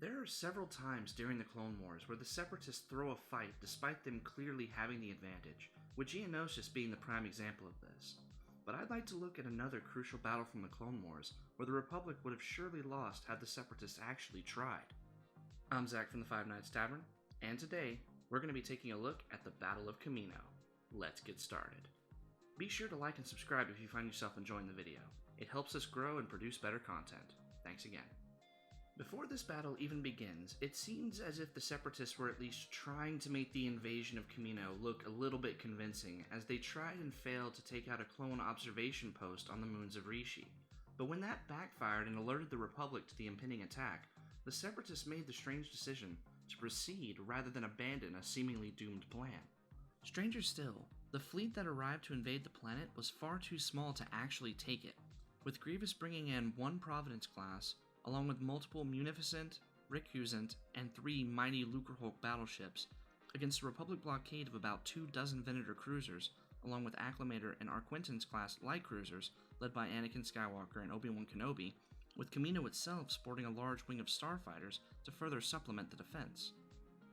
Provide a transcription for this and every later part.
There are several times during the Clone Wars where the Separatists throw a fight despite them clearly having the advantage, with Geonosis being the prime example of this. But I'd like to look at another crucial battle from the Clone Wars where the Republic would have surely lost had the Separatists actually tried. I'm Zach from the Five Nights Tavern, and today we're going to be taking a look at the Battle of Kamino. Let's get started. Be sure to like and subscribe if you find yourself enjoying the video. It helps us grow and produce better content. Thanks again. Before this battle even begins, it seems as if the Separatists were at least trying to make the invasion of Kamino look a little bit convincing, as they tried and failed to take out a clone observation post on the moons of Rishi. But when that backfired and alerted the Republic to the impending attack, the Separatists made the strange decision to proceed rather than abandon a seemingly doomed plan. Stranger still, the fleet that arrived to invade the planet was far too small to actually take it, with Grievous bringing in one Providence class, along with multiple Munificent, Recusant, and 3 mighty Lucrehulk battleships, against a Republic blockade of about 24 Venator cruisers, along with Acclamator and Arquentins class light cruisers led by Anakin Skywalker and Obi-Wan Kenobi, with Kamino itself sporting a large wing of starfighters to further supplement the defense.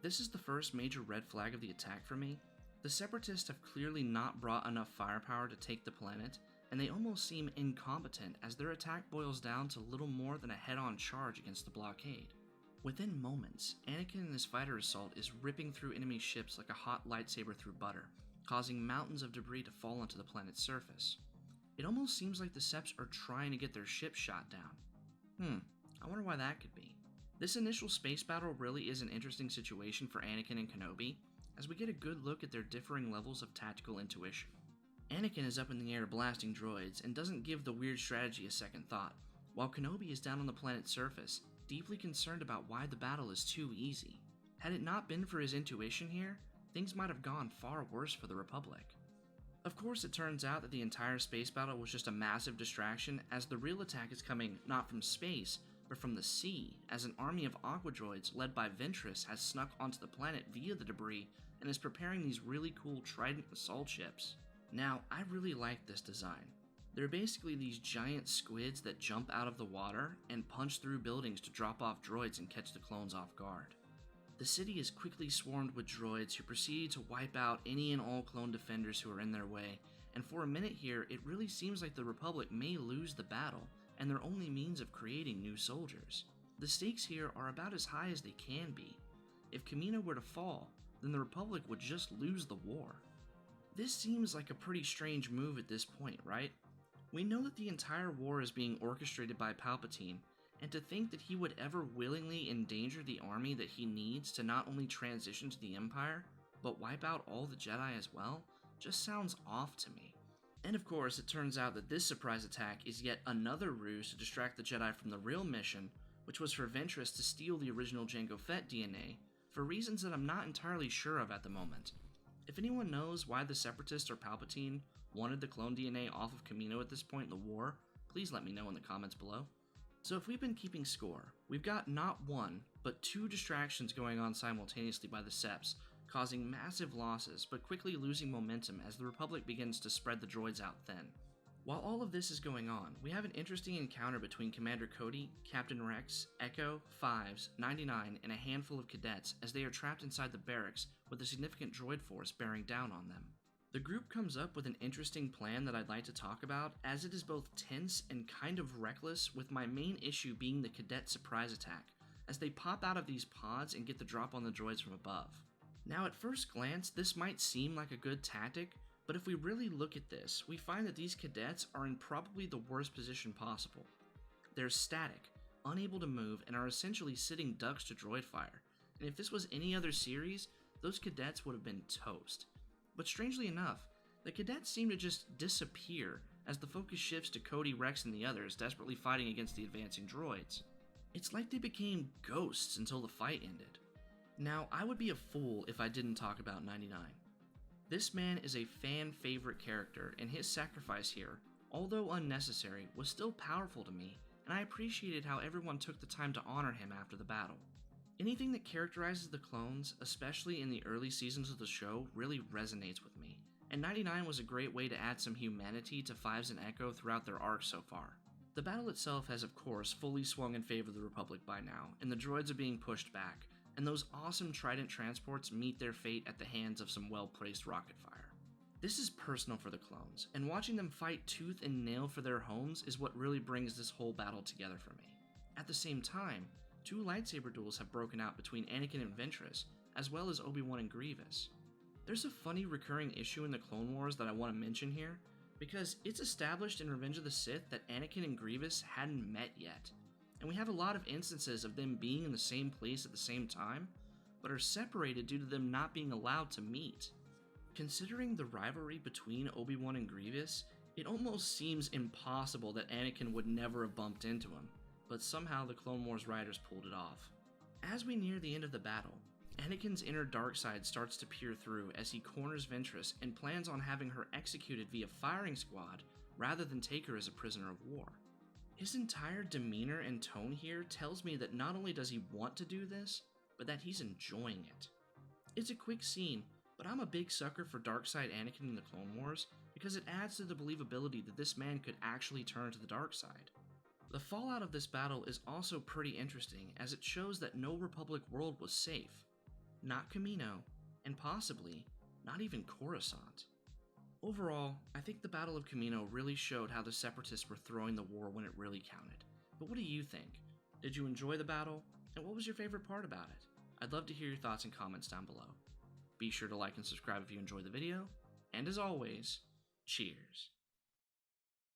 This is the first major red flag of the attack for me. The Separatists have clearly not brought enough firepower to take the planet, and they almost seem incompetent as their attack boils down to little more than a head-on charge against the blockade. Within moments, Anakin and his fighter assault is ripping through enemy ships like a hot lightsaber through butter, causing mountains of debris to fall onto the planet's surface. It almost seems like the Seps are trying to get their ship shot down. I wonder why that could be. This initial space battle really is an interesting situation for Anakin and Kenobi, as we get a good look at their differing levels of tactical intuition. Anakin is up in the air blasting droids and doesn't give the weird strategy a second thought, while Kenobi is down on the planet's surface, deeply concerned about why the battle is too easy. Had it not been for his intuition here, things might have gone far worse for the Republic. Of course, it turns out that the entire space battle was just a massive distraction, as the real attack is coming not from space, but from the sea, as an army of aqua droids led by Ventress has snuck onto the planet via the debris and is preparing these really cool Trident assault ships. Now, I really like this design. They're basically these giant squids that jump out of the water and punch through buildings to drop off droids and catch the clones off guard. The city is quickly swarmed with droids who proceed to wipe out any and all clone defenders who are in their way, and for a minute here, it really seems like the Republic may lose the battle, and their only means of creating new soldiers. The stakes here are about as high as they can be. If Kamino were to fall, then the Republic would just lose the war. This seems like a pretty strange move at this point, right? We know that the entire war is being orchestrated by Palpatine, and to think that he would ever willingly endanger the army that he needs to not only transition to the Empire, but wipe out all the Jedi as well, just sounds off to me. And of course, it turns out that this surprise attack is yet another ruse to distract the Jedi from the real mission, which was for Ventress to steal the original Jango Fett DNA, for reasons that I'm not entirely sure of at the moment. If anyone knows why the Separatists or Palpatine wanted the clone DNA off of Kamino at this point in the war, please let me know in the comments below. So if we've been keeping score, we've got not one, but 2 distractions going on simultaneously by the Seps, causing massive losses but quickly losing momentum as the Republic begins to spread the droids out thin. While all of this is going on, we have an interesting encounter between Commander Cody, Captain Rex, Echo, Fives, 99, and a handful of cadets as they are trapped inside the barracks with a significant droid force bearing down on them. The group comes up with an interesting plan that I'd like to talk about, as it is both tense and kind of reckless, with my main issue being the cadet surprise attack, as they pop out of these pods and get the drop on the droids from above. Now at first glance, this might seem like a good tactic, but if we really look at this, we find that these cadets are in probably the worst position possible. They're static, unable to move, and are essentially sitting ducks to droid fire, and if this was any other series, those cadets would have been toast. But strangely enough, the cadets seem to just disappear as the focus shifts to Cody, Rex, and the others desperately fighting against the advancing droids. It's like they became ghosts until the fight ended. Now, I would be a fool if I didn't talk about 99. This man is a fan favorite character, and his sacrifice here, although unnecessary, was still powerful to me, and I appreciated how everyone took the time to honor him after the battle. Anything that characterizes the clones, especially in the early seasons of the show, really resonates with me, and 99 was a great way to add some humanity to Fives and Echo throughout their arc so far. The battle itself has of course fully swung in favor of the Republic by now, and the droids are being pushed back, and those awesome Trident transports meet their fate at the hands of some well-placed rocket fire. This is personal for the clones, and watching them fight tooth and nail for their homes is what really brings this whole battle together for me. At the same time, 2 lightsaber duels have broken out between Anakin and Ventress, as well as Obi-Wan and Grievous. There's a funny recurring issue in the Clone Wars that I want to mention here, because it's established in Revenge of the Sith that Anakin and Grievous hadn't met yet, and we have a lot of instances of them being in the same place at the same time, but are separated due to them not being allowed to meet. Considering the rivalry between Obi-Wan and Grievous, it almost seems impossible that Anakin would never have bumped into him, but somehow the Clone Wars writers pulled it off. As we near the end of the battle, Anakin's inner dark side starts to peer through as he corners Ventress and plans on having her executed via firing squad rather than take her as a prisoner of war. His entire demeanor and tone here tells me that not only does he want to do this, but that he's enjoying it. It's a quick scene, but I'm a big sucker for Darkside Anakin in the Clone Wars because it adds to the believability that this man could actually turn to the dark side. The fallout of this battle is also pretty interesting as it shows that no Republic world was safe. Not Kamino, and possibly not even Coruscant. Overall, I think the Battle of Kamino really showed how the Separatists were throwing the war when it really counted. But what do you think? Did you enjoy the battle? And what was your favorite part about it? I'd love to hear your thoughts and comments down below. Be sure to like and subscribe if you enjoyed the video, and as always, cheers.